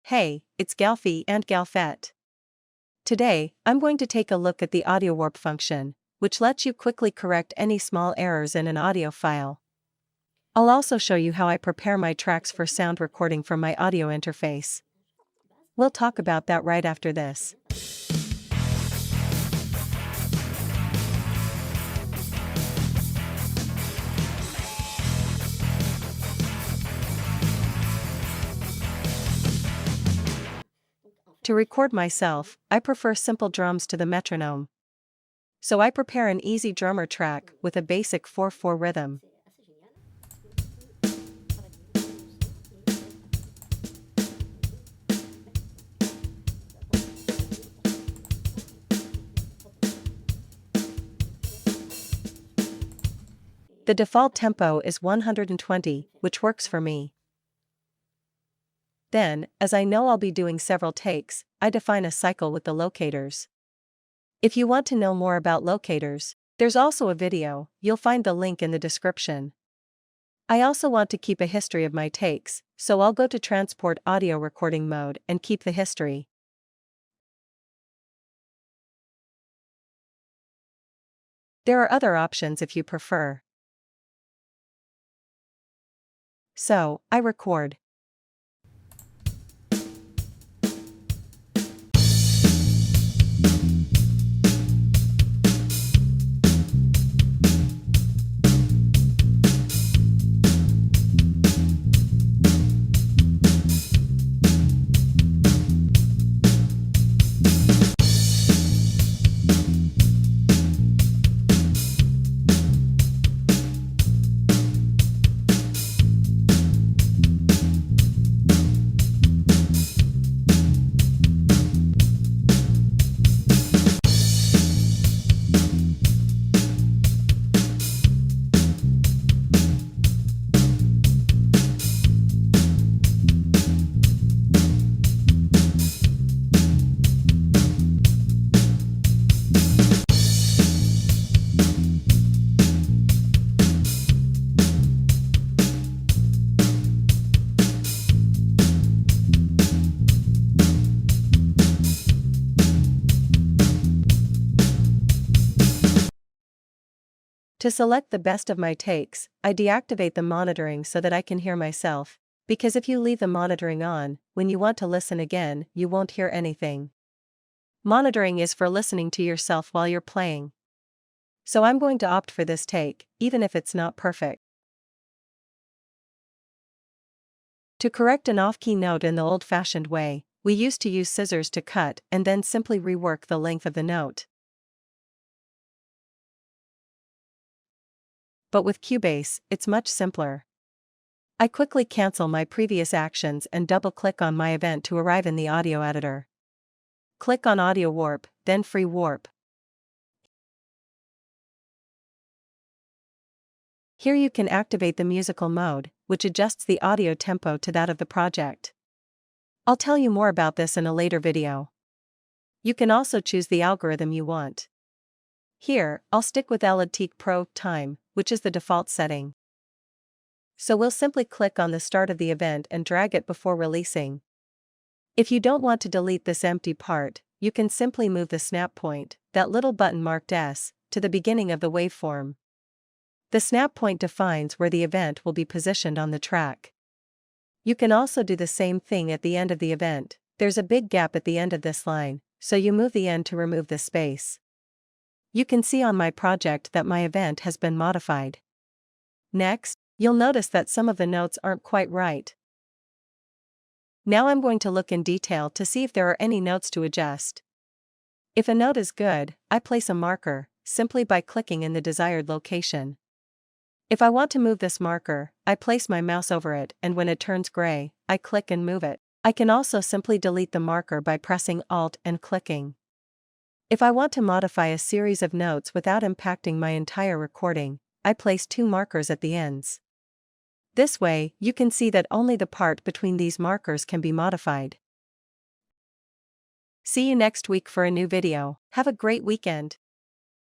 Hey, it's Galfi and Galfette. Today, I'm going to take a look at the Audiowarp function, which lets you quickly correct any small errors in an audio file. I'll also show you how I prepare my tracks for sound recording from my audio interface. We'll talk about that right after this. To record myself, I prefer simple drums to the metronome. So I prepare an easy drummer track with a basic 4/4 rhythm. The default tempo is 120, which works for me. Then, as I know I'll be doing several takes, I define a cycle with the locators. If you want to know more about locators, there's also a video, you'll find the link in the description. I also want to keep a history of my takes, so I'll go to transport audio recording mode and keep the history. There are other options if you prefer. So, I record. To select the best of my takes, I deactivate the monitoring so that I can hear myself, because if you leave the monitoring on, when you want to listen again, you won't hear anything. Monitoring is for listening to yourself while you're playing. So I'm going to opt for this take, even if it's not perfect. To correct an off-key note in the old-fashioned way, we used to use scissors to cut and then simply rework the length of the note. But with Cubase, it's much simpler. I quickly cancel my previous actions and double-click on my event to arrive in the audio editor. Click on Audiowarp, then Free Warp. Here you can activate the musical mode, which adjusts the audio tempo to that of the project. I'll tell you more about this in a later video. You can also choose the algorithm you want. Here, I'll stick with Adobe Pro Time, which is the default setting. So we'll simply click on the start of the event and drag it before releasing. If you don't want to delete this empty part, you can simply move the snap point, that little button marked S, to the beginning of the waveform. The snap point defines where the event will be positioned on the track. You can also do the same thing at the end of the event. There's a big gap at the end of this line, so you move the end to remove the space. You can see on my project that my event has been modified. Next, you'll notice that some of the notes aren't quite right. Now I'm going to look in detail to see if there are any notes to adjust. If a note is good, I place a marker, simply by clicking in the desired location. If I want to move this marker, I place my mouse over it, and when it turns gray, I click and move it. I can also simply delete the marker by pressing Alt and clicking. If I want to modify a series of notes without impacting my entire recording, I place two markers at the ends. This way, you can see that only the part between these markers can be modified. See you next week for a new video. Have a great weekend.